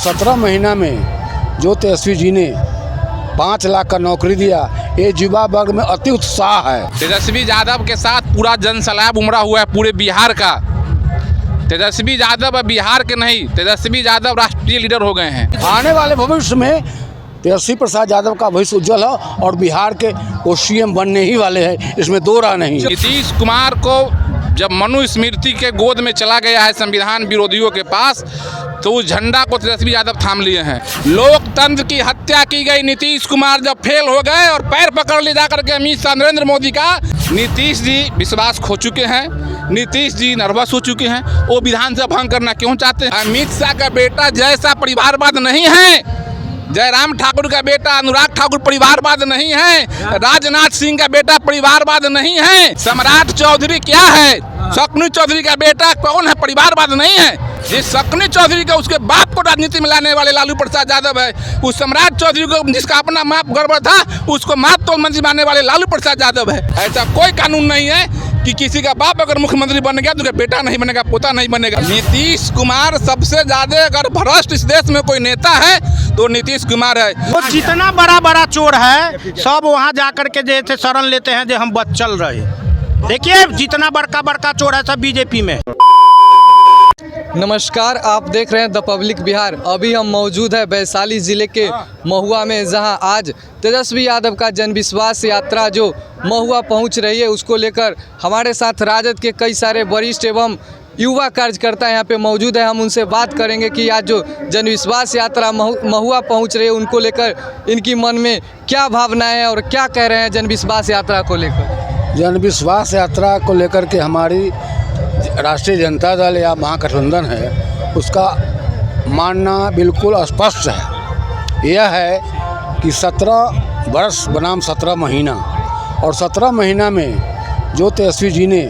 17 महीना में जो तेजस्वी जी ने 5 लाख का नौकरी दिया, ये युवा वर्ग में अति उत्साह है। तेजस्वी यादव के साथ पूरा जनसैलाब उमड़ा हुआ है पूरे बिहार का। तेजस्वी यादव अब बिहार के नहीं, तेजस्वी यादव राष्ट्रीय लीडर हो गए हैं। आने वाले भविष्य में तेजस्वी प्रसाद यादव का भविष्य उज्जवल है और बिहार के वो सीएम बनने ही वाले हैं, इसमें दो राह नहीं। नीतीश कुमार को जब मनुस्मृति के गोद में चला गया है संविधान विरोधियों के पास, तो उस झंडा को तेजस्वी यादव थाम लिए हैं। लोकतंत्र की हत्या की गई नीतीश कुमार जब फेल हो गए और पैर पकड़ ले जाकर के अमित शाह नरेंद्र मोदी का, नीतीश जी विश्वास खो चुके हैं, नीतीश जी नर्वस हो चुके हैं। वो विधानसभा भंग करना क्यों चाहते हैं? अमित शाह का बेटा जैसा परिवारवाद नहीं है, जयराम ठाकुर का बेटा अनुराग ठाकुर परिवारवाद नहीं है, राजनाथ सिंह का बेटा परिवारवाद नहीं है, सम्राट चौधरी क्या है, शकुनी चौधरी का बेटा कौन है, परिवारवाद नहीं है। जिस शकुनी चौधरी का उसके बाप को राजनीति में लाने वाले लालू प्रसाद यादव है, उस सम्राट चौधरी को जिसका अपना माप गड़बड़ था उसको माप तोल मंत्री मानने वाले लालू प्रसाद यादव है। ऐसा कोई कानून नहीं है कि किसी का बाप अगर मुख्यमंत्री बन गया तो बेटा नहीं बनेगा, पोता नहीं बनेगा। नीतीश कुमार सबसे ज्यादा अगर भ्रष्ट इस देश में कोई नेता है तो नीतीश कुमार है। वो जितना बड़ा बड़ा चोर है सब वहाँ जाकर के जैसे शरण लेते हैं जो हम बच चल रहे। देखिए जितना बड़का बड़का चोर है सब बीजेपी में। नमस्कार, आप देख रहे हैं द पब्लिक बिहार। अभी हम मौजूद है वैशाली ज़िले के महुआ में, जहां आज तेजस्वी यादव का जनविश्वास यात्रा जो महुआ पहुंच रही है, उसको लेकर हमारे साथ राजद के कई सारे वरिष्ठ एवं युवा कार्यकर्ता यहाँ पे मौजूद है। हम उनसे बात करेंगे कि आज जो जनविश्वास यात्रा महुआ पहुँच रही है उनको लेकर इनकी मन में क्या भावनाएँ हैं और क्या कह रहे हैं जनविश्वास यात्रा को लेकर। जनविश्वास यात्रा को लेकर के हमारी राष्ट्रीय जनता दल या महागठबंधन है, उसका मानना बिल्कुल स्पष्ट है। यह है कि 17 वर्ष बनाम 17 महीना, और 17 महीना में जो तेजस्वी जी ने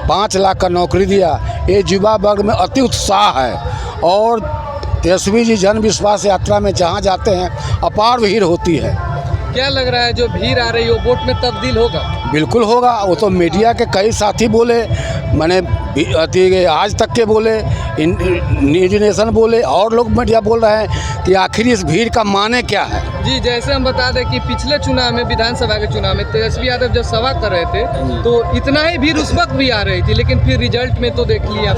5 लाख का नौकरी दिया, ये युवा वर्ग में अति उत्साह है। और तेजस्वी जी जनविश्वास यात्रा में जहाँ जाते हैं अपार भीड़ होती है। क्या लग रहा है जो भीड़ आ रही है वो वोट में तब्दील होगा? बिल्कुल होगा। वो तो मीडिया के कई साथी बोले, मैंने आज तक के बोले, न्यूज नेशन बोले, और लोग मीडिया बोल रहे हैं कि आखिर इस भीड़ का माने क्या है। जी, जैसे हम बता दें कि पिछले चुनाव में, विधानसभा के चुनाव में तेजस्वी यादव जब सभा कर रहे थे तो इतना ही भीड़ उस वक्त भी आ रही थी, लेकिन फिर रिजल्ट में तो देख लिया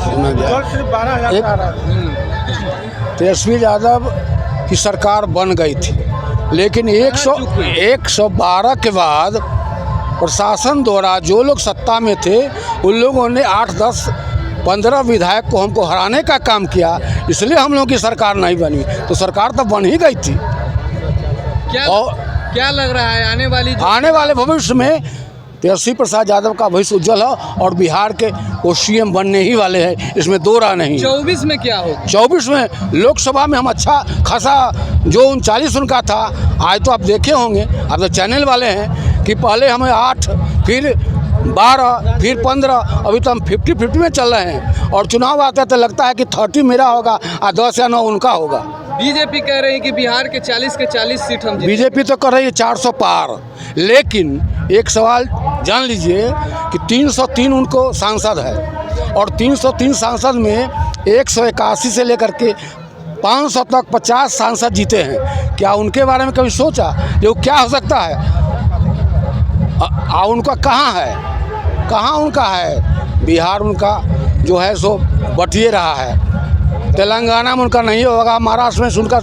तेजस्वी यादव की सरकार बन गई थी, लेकिन 112 के बाद प्रशासन द्वारा जो लोग सत्ता में थे उन लोगों ने 8, 10, 15 विधायक को हमको हराने का काम किया, इसलिए हम लोगों की सरकार नहीं बनी। तो सरकार तो बन ही गई थी। क्या लग रहा है आने वाले भविष्य में तेजस्वी प्रसाद यादव का भविष्य उज्जवल है और बिहार के वो सीएम बनने ही वाले हैं, इसमें दो राह नहीं। 24 में क्या होगा? 24 में लोकसभा में हम अच्छा खासा जो 39 उनका था, आज तो आप देखे होंगे, आप तो चैनल वाले हैं कि पहले हमें 8, फिर 12, फिर 15, अभी तो हम 50-50 में चल रहे हैं। और चुनाव आता है तो लगता है कि 30 मेरा होगा और 10 या 9 उनका होगा। बीजेपी कह रही है कि बिहार के 40 के 40 सीट हम जीतेंगे। बीजेपी तो कर रही है 400 पार, लेकिन एक सवाल जान लीजिए कि 303 उनको सांसद है, और 303 सांसद में 181 से लेकर के 500 तक 50 सांसद जीते हैं। क्या उनके बारे में कभी सोचा जो क्या हो सकता है? उनका कहाँ है, कहाँ उनका है? बिहार उनका जो है सो बटिए रहा है, तेलंगाना में उनका नहीं होगा, महाराष्ट्र में उनका,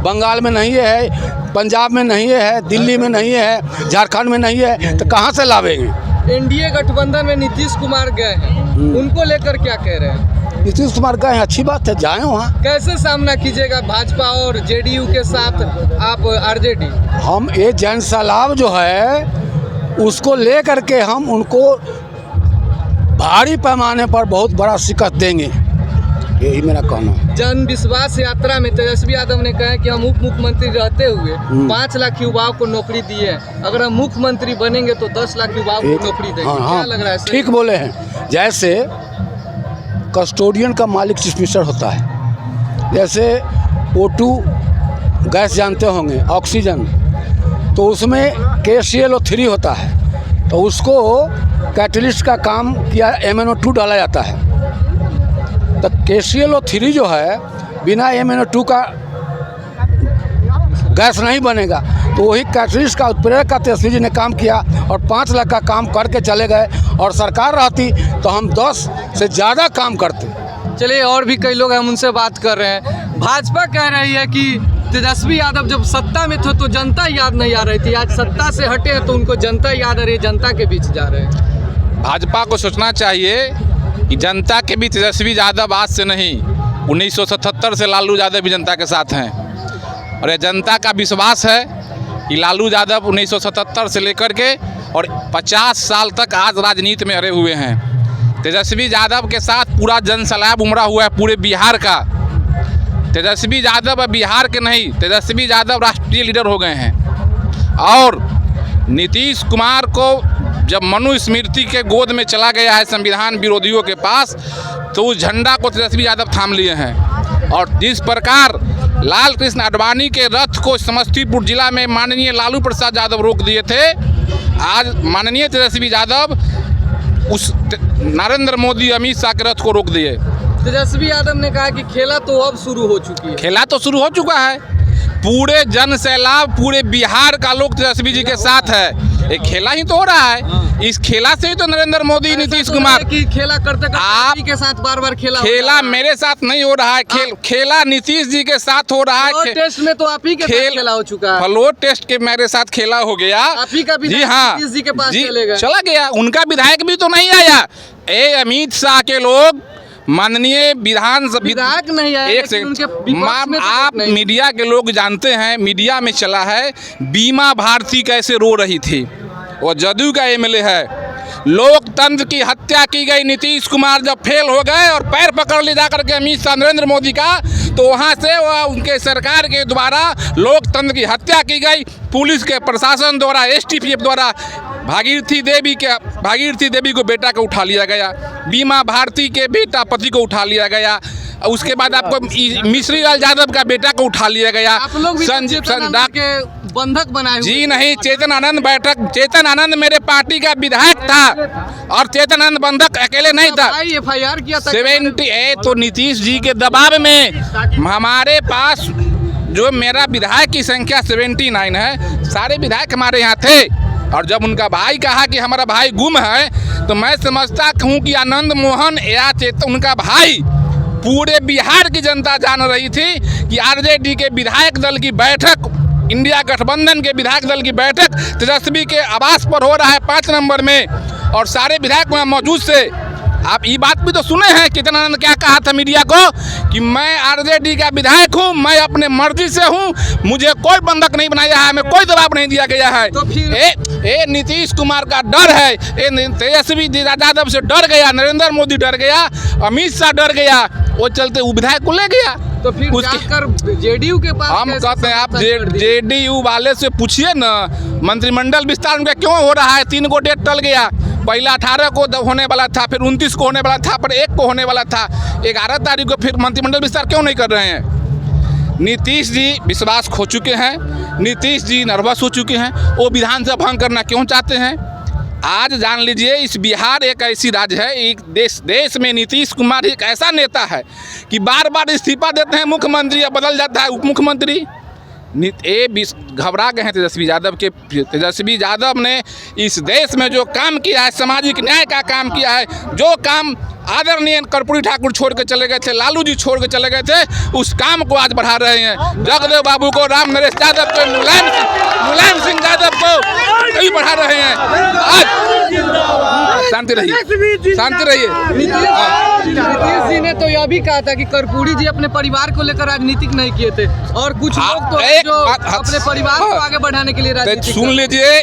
बंगाल में नहीं है, पंजाब में नहीं है, दिल्ली में नहीं है, झारखंड में नहीं है, तो कहाँ से लावेंगे? एनडीए गठबंधन में नीतीश कुमार गए हैं, उनको लेकर क्या कह रहे हैं? नीतीश कुमार गए हैं, अच्छी बात है, जाएं वहाँ। कैसे सामना कीजिएगा भाजपा और जेडीयू के साथ आप आरजेडी? हम ये जनसैलाब जो है उसको ले करके हम उनको भारी पैमाने पर बहुत बड़ा शिकस्त देंगे, यही मेरा कहना है। जन विश्वास यात्रा में तेजस्वी यादव ने कहा कि हम उप मुख्यमंत्री रहते हुए 5 लाख युवाओं को नौकरी दी है, अगर हम मुख्यमंत्री बनेंगे तो 10 लाख युवाओं को नौकरी देंगे। क्या लग रहा है? ठीक बोले हैं। जैसे कस्टोडियन का मालिक चीफ मिनिस्टर होता है, जैसे O2 गैस जानते होंगे, ऑक्सीजन, तो उसमें KClO3 होता है, तो उसको कैटलिस्ट का काम किया MnO2 डाला जाता है। तो KClO3 जो है बिना MnO2 का गैस नहीं बनेगा। तो वही कैटलिस्ट का उत्प्रेरक का तेजस्वी जी ने काम किया और 5 लाख का काम करके चले गए। और सरकार रहती तो हम 10 से ज़्यादा काम करते। चलिए, और भी कई लोग हम उनसे बात कर रहे हैं। भाजपा कह रही है कि तेजस्वी यादव जब सत्ता में थे तो जनता याद नहीं आ रही थी, आज सत्ता से हटे हैं तो उनको जनता याद आ रही है, जनता के बीच जा रहे हैं। भाजपा को सोचना चाहिए कि जनता के बीच तेजस्वी यादव आज से नहीं, 1977 से लालू यादव भी जनता के साथ हैं। और ये जनता का विश्वास है कि लालू यादव 1977 से लेकर के और 50 साल तक आज राजनीति में अड़े हुए हैं। तेजस्वी यादव के साथ पूरा जनसैलाब उमड़ा हुआ है पूरे बिहार का। तेजस्वी यादव अब बिहार के नहीं, तेजस्वी यादव राष्ट्रीय लीडर हो गए हैं। और नीतीश कुमार को जब मनुस्मृति के गोद में चला गया है संविधान विरोधियों के पास, तो उस झंडा को तेजस्वी यादव थाम लिए हैं। और जिस प्रकार लाल कृष्ण आडवाणी के रथ को समस्तीपुर जिला में माननीय लालू प्रसाद यादव रोक दिए थे, आज माननीय तेजस्वी यादव उस नरेंद्र मोदी अमित शाह के रथ को रोक दिए। तेजस्वी यादव ने कहा कि खेला तो अब शुरू हो चुकी है। खेला तो शुरू हो चुका है, पूरे जन सैलाब पूरे बिहार का लोग तेजस्वी जी के साथ है। एक खेला ही तो हो रहा है। इस खेला से ही तो नरेंद्र मोदी नीतीश कुमार की खेला करते आप के साथ बार खेला मेरे साथ नहीं हो रहा है। खेला नीतीश जी के साथ हो रहा है। टेस्ट में तो आप ही के साथ खेला हो चुका है। फ्लोर टेस्ट के मेरे साथ खेला हो गया। आप ही का जी हाँ, नीतीश जी के पास चला गया। उनका विधायक भी तो नहीं आया। अमित शाह के लोग माननीय विधायक नहीं है। एक सेकंड, आप मीडिया के लोग जानते हैं, मीडिया में चला है बीमा भारती कैसे रो रही थी। वो जदयू का MLA है। लोकतंत्र की हत्या की गई। नीतीश कुमार जब फेल हो गए और पैर पकड़ ले जा करके अमित शाह नरेंद्र मोदी का, तो वहाँ से उनके सरकार के द्वारा लोकतंत्र की हत्या की गई। पुलिस के प्रशासन द्वारा, STPF द्वारा भागीरथी देवी को बेटा को उठा लिया गया। बीमा भारती के बेटा पति को उठा लिया गया। उसके बाद आपको मिश्री लाल यादव का बेटा को उठा लिया गया। आप लोग भी के बंधक बनाए जी नहीं, चेतन आनंद मेरे पार्टी का विधायक था और चेतन आनंद बंधक अकेले नहीं था। FIR किया था 78। तो नीतीश जी के दबाव में हमारे पास जो मेरा विधायक की संख्या 79 है, सारे विधायक हमारे यहाँ थे। और जब उनका भाई कहा कि हमारा भाई गुम है, तो मैं समझता हूँ कि आनंद मोहन या चेतन उनका भाई पूरे बिहार की जनता जान रही थी कि RJD के विधायक दल की बैठक, इंडिया गठबंधन के विधायक दल की बैठक तेजस्वी के आवास पर हो रहा है 5 नंबर में, और सारे विधायक वहाँ मौजूद थे। आप ये बात भी तो सुने हैं चेतन आनंद क्या कहा था मीडिया को कि मैं RJD का विधायक हूँ, मैं अपने मर्जी से हूँ, मुझे कोई बंधक नहीं बनाया है, हमें कोई दबाव नहीं दिया गया है। तो फिर नीतीश कुमार का डर है, तेजस्वी यादव से डर गया, नरेंद्र मोदी डर गया, अमित शाह डर गया, वो चलते वो विधायक को ले गया। तो फिर जाकर JDU के पास हम कहते हैं, आप JDU वाले से पूछिए ना, मंत्रिमंडल विस्तार उनका क्यों हो रहा है। 3 को डेट टल गया। पहला 18 को होने वाला था, फिर 29 को होने वाला था, फिर 1 को होने वाला था, 11 तारीख को फिर मंत्रिमंडल विस्तार क्यों नहीं कर रहे हैं। नीतीश जी विश्वास खो चुके हैं, नीतीश जी नर्वस हो चुके हैं, वो विधानसभा भंग करना क्यों चाहते हैं। आज जान लीजिए, इस बिहार एक ऐसी राज्य है, एक देश में नीतीश कुमार एक ऐसा नेता है कि बार बार इस्तीफा देते हैं मुख्यमंत्री, या बदल जाता है उप मुख्यमंत्री। घबरा गए हैं तेजस्वी यादव के। तेजस्वी यादव ने इस देश में जो काम किया है, सामाजिक न्याय का काम किया है, जो काम आदरणीय कर्पूरी ठाकुर छोड़ के चले गए थे, लालू जी छोड़ के चले गए थे, उस काम को आज बढ़ा रहे हैं। जगदेव बाबू को, राम नरेश यादव को, मुलायम सिंह यादव को कई बढ़ा रहे हैं। आज शांति रहिए, शांति रहिए। नीतीश जी ने तो यह भी कहा था कि कर्पूरी जी अपने परिवार को लेकर राजनीतिक नहीं किए थे, और कुछ लोग तो जो अपने परिवार को आगे बढ़ाने के लिए राजनीति। सुन लीजिए,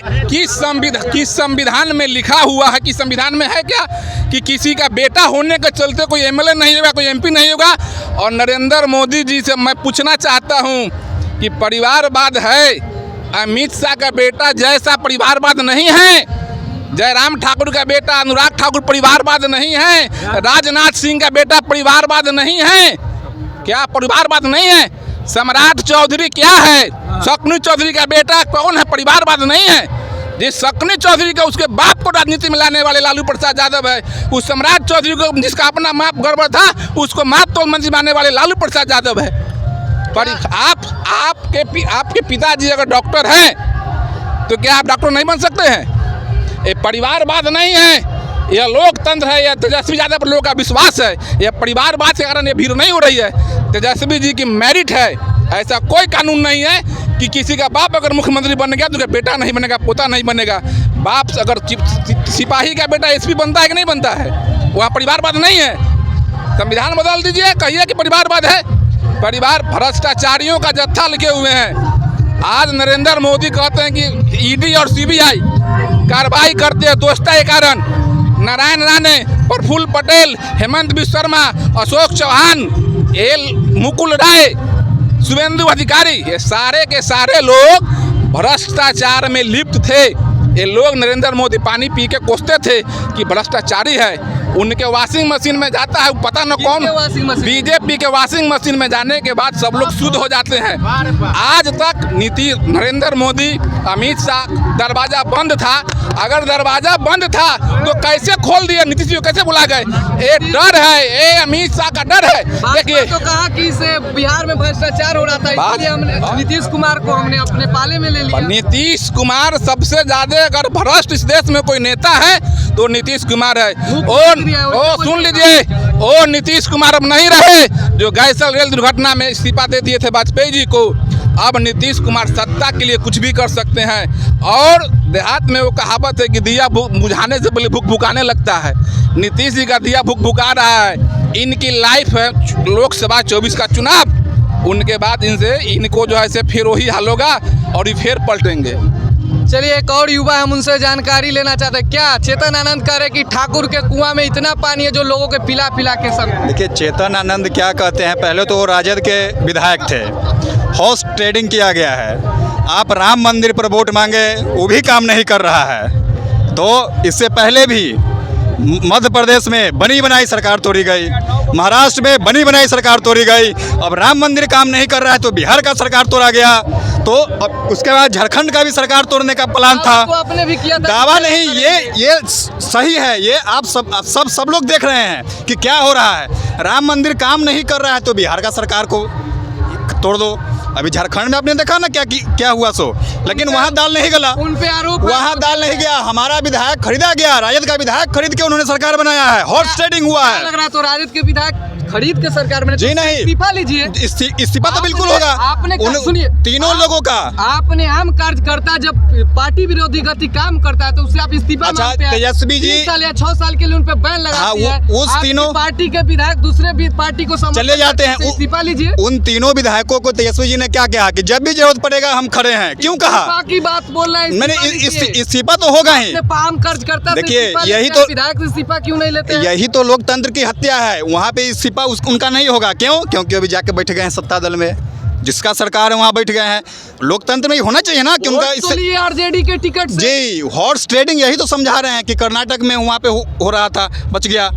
किस संविधान में लिखा हुआ है, किस संविधान में है क्या कि किसी का बेटा होने के चलते कोई MLA नहीं होगा, कोई MP नहीं होगा। और नरेंद्र मोदी जी से मैं पूछना चाहता हूं कि परिवारवाद है, अमित शाह का बेटा जैसा परिवारवाद नहीं है, जयराम ठाकुर का बेटा अनुराग ठाकुर परिवारवाद नहीं है, राजनाथ सिंह का बेटा परिवारवाद नहीं है। क्या परिवारवाद नहीं है? सम्राट चौधरी क्या है? शकुनी चौधरी का बेटा कौन है? परिवारवाद नहीं है। जिस शक्नी चौधरी का उसके बाप को राजनीति में लाने वाले लालू प्रसाद यादव है, उस सम्राट चौधरी को जिसका अपना माप गड़बड़ था उसको माप तोल मंत्री मानने वाले लालू प्रसाद यादव है। पर आपके पिताजी अगर डॉक्टर हैं तो क्या आप डॉक्टर नहीं बन सकते हैं? ये परिवारवाद नहीं है, यह लोकतंत्र है, यह तेजस्वी यादव पर लोगों का विश्वास है। यह परिवारवाद के कारण ये भीड़ नहीं हो रही है, तेजस्वी जी की मेरिट है। ऐसा कोई कानून नहीं है कि किसी का बाप अगर मुख्यमंत्री बन गया तो उसका बेटा नहीं बनेगा, पोता नहीं बनेगा। बाप अगर सिपाही का बेटा एसपी बनता है कि नहीं बनता है, वहाँ परिवारवाद नहीं है। संविधान बदल दीजिए, कहिए कि परिवारवाद है। परिवार भ्रष्टाचारियों का जत्था लिखे हुए हैं। आज नरेंद्र मोदी कहते हैं कि ईडी और सीबीआई कार्रवाई करते हैं दोस्ता के कारण। नारायण राणे, प्रफुल्ल पटेल, हेमंत बिश्व शर्मा, अशोक चौहान, मुकुल राय, शुभेंदु अधिकारी, ये सारे के सारे लोग भ्रष्टाचार में लिप्त थे। ये लोग नरेंद्र मोदी पानी पी के कोसते थे कि भ्रष्टाचारी है। उनके वॉशिंग मशीन में जाता है पता न कौन, बीजेपी के वॉशिंग मशीन में जाने के बाद सब लोग शुद्ध हो जाते हैं। आज तक नरेंद्र मोदी, अमित शाह दरवाजा बंद था। अगर दरवाजा बंद था तो कैसे खोल दिए? नीतीश जी कैसे बुला गए? ये डर है, ये अमित शाह का डर है। देखिए तो कहा कि इसे बिहार में भ्रष्टाचार हो रहा था, इसलिए हमने नीतीश कुमार को हमने अपने पाले में ले लिया। नीतीश कुमार सबसे ज्यादा अगर भ्रष्ट इस देश में कोई नेता है तो नीतीश कुमार है। सुन लीजिए, ओ नीतीश कुमार अब नहीं रहे जो गैसल रेल दुर्घटना में इस्तीफा दे दिए थे वाजपेयी जी को। अब नीतीश कुमार सत्ता के लिए कुछ भी कर सकते हैं। और देहात में वो कहावत है कि दिया बुझाने से पहले भुक भुकाने लगता है। नीतीश जी का दिया भुक भुका रहा है। इनकी लाइफ है लोकसभा 24 का चुनाव, उनके बाद इनको जो है से फिर वही हाल होगा और ये फिर पलटेंगे। चलिए, एक और युवा हम उनसे जानकारी लेना चाहते हैं। क्या चेतन आनंद कह रहे कि ठाकुर के कुआं में इतना पानी है जो लोगों के पिला पिला के सब? देखिए, चेतन आनंद क्या कहते हैं, पहले तो वो राजद के विधायक थे, हॉर्स ट्रेडिंग किया गया है। आप राम मंदिर पर वोट मांगे, वो भी काम नहीं कर रहा है। तो इससे पहले भी मध्य प्रदेश में बनी बनाई सरकार तोड़ी गई, महाराष्ट्र में बनी बनाई सरकार तोड़ी गई। अब राम मंदिर काम नहीं कर रहा है तो बिहार का सरकार तोड़ा गया। तो अब उसके बाद झारखंड का भी सरकार तोड़ने का प्लान था। आपने भी किया था। दावा नहीं, ये सही है। ये आप सब लोग देख रहे हैं कि क्या हो रहा है। राम मंदिर काम नहीं कर रहा है तो बिहार का सरकार को तोड़ दो। अभी झारखंड में आपने देखा ना क्या हुआ सो, लेकिन वहाँ दाल नहीं गला, उन पे आरोप, वहाँ दाल नहीं गया। हमारा विधायक खरीदा गया, राजद का विधायक खरीद के उन्होंने सरकार बनाया है। हॉर्स ट्रेडिंग हुआ है। लग रहा तो राजद के विधायक खरीद के सरकार में? जी नहीं, इस्तीफा लीजिए। इस्तीफा तो बिल्कुल होगा। आपने सुनिए, तीनों लोगों का आपने आम कार्यकर्ता जब पार्टी विरोधी गति काम करता है तो उससे आप इस्तीफा मांगते हैं। तेजस्वी जी 3 साल या 6 साल के लिए उन पे बैन लगाती है। उस तीनों पार्टी के विधायक दूसरे भी पार्टी को चले जाते हैं। इस्तीफा लीजिए। उन तीनों विधायकों को तेजस्वी जी ने क्या कहा कि जब भी जरूरत पड़ेगा हम खड़े हैं। क्यों कहा? की बात बोल रहे हैं। मैंने इस्तीफा तो होगा ही। आम कार्यकर्ता देखिए, यही तो विधायक इस्तीफा क्यों नहीं लेते? यही तो लोकतंत्र की हत्या है। वहाँ पे इस्तीफा उनका नहीं होगा। क्यों? क्योंकि अभी जाके बैठ गए हैं सत्ता दल में, जिसका सरकार है वहाँ बैठ गए हैं। लोकतंत्र में होना चाहिए ना कि उनका आरजेडी के टिकट जी हॉर्स ट्रेडिंग यही तो समझा रहे हैं कि कर्नाटक में वहाँ पे हो रहा था, बच गया।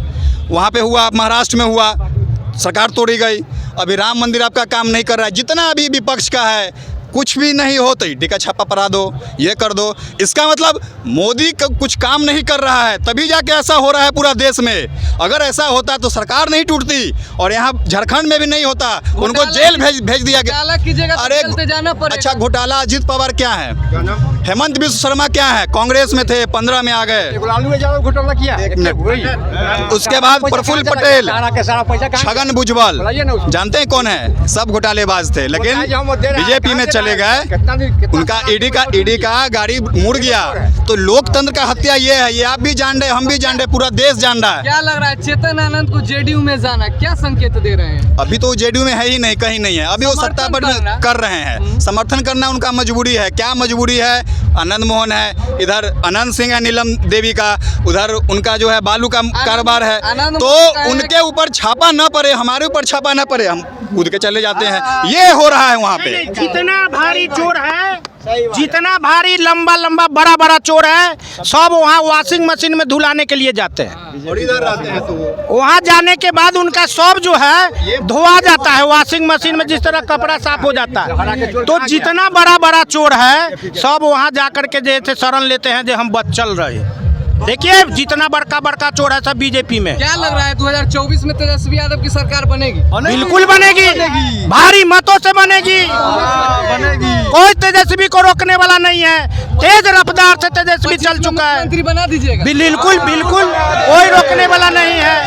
वहाँ पे हुआ, महाराष्ट्र में हुआ, सरकार तोड़ी गई। अभी राम मंदिर आपका काम नहीं कर रहा है। जितना अभी विपक्ष का है, कुछ भी नहीं हो तो ईडी का छापा पड़ा दो, ये कर दो। इसका मतलब मोदी का कुछ काम नहीं कर रहा है, तभी जाके ऐसा हो रहा है पूरा देश में। अगर ऐसा होता तो सरकार नहीं टूटती और यहाँ झारखंड में भी नहीं होता। उनको जेल भेज दिया गया। अरे अच्छा, घोटाला अजीत पवार क्या है, हेमंत बिश्व शर्मा क्या है, कांग्रेस में थे, 15 में आ गए। उसके बाद प्रफुल्ल पटेल, छगन भुजबल, जानते हैं कौन है? सब घोटालेबाज थे, लेकिन बीजेपी में चले गए। उनका ईडी का गाड़ी मुड़ गया। तो लोकतंत्र का हत्या ये है। ये आप भी जान रहे, हम भी जान रहे, पूरा देश जान रहा है। क्या लग रहा है चेतन आनंद को जेडीयू में जाना क्या संकेत दे रहे हैं? अभी तो जेडीयू में है ही नहीं, कहीं नहीं है। अभी वो सत्ता पर कर रहे हैं। समर्थन करना उनका मजबूरी है। क्या मजबूरी है? आनंद मोहन है, इधर अनंत सिंह है, नीलम देवी का, उधर उनका जो है बालू का कारोबार है। तो उनके ऊपर छापा न पड़े, हमारे ऊपर छापा न पड़े, हम कूद के चले जाते हैं। ये हो रहा है वहाँ पे। इतना भारी चोर है, जितना भारी लंबा लंबा बड़ा बड़ा चोर है सब वहाँ वॉशिंग मशीन में धुलाने के लिए जाते हैं। और इधर रहते हैं तो वहाँ जाने के बाद उनका सब जो है धोआ जाता है वॉशिंग मशीन में, जिस तरह कपड़ा साफ हो जाता है। तो जितना बड़ा बड़ा चोर है सब वहाँ जाकर के जैसे शरण लेते हैं जो हम बच चल रहे। देखिए जितना बड़का बड़का चोर है सब बीजेपी में। क्या लग रहा है 2024 में तेजस्वी यादव की सरकार बनेगी? बिल्कुल बनेगी, भारी मतों से बनेगी। कोई तेजस्वी को रोकने वाला नहीं है। तेज रफ्तार से तेजस्वी चल चुका है। मंत्री बना दीजिएगा। बिल्कुल बिल्कुल कोई रोकने वाला नहीं है।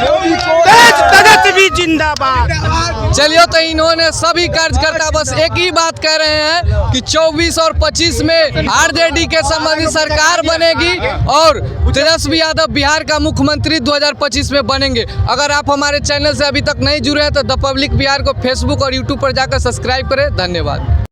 तेज तेजस्वी जिंदाबाद। चलिए, तो इन्होंने सभी कार्यकर्ता बस एक ही बात कह रहे हैं कि 24 और 25 में आरजेडी के संबंधित सरकार बनेगी और तेजस्वी यादव बिहार का मुख्यमंत्री 2025 में बनेंगे। अगर आप हमारे चैनल से अभी तक नहीं जुड़े हैं तो द पब्लिक बिहार को फेसबुक और यूट्यूब पर जाकर सब्सक्राइब करें। धन्यवाद।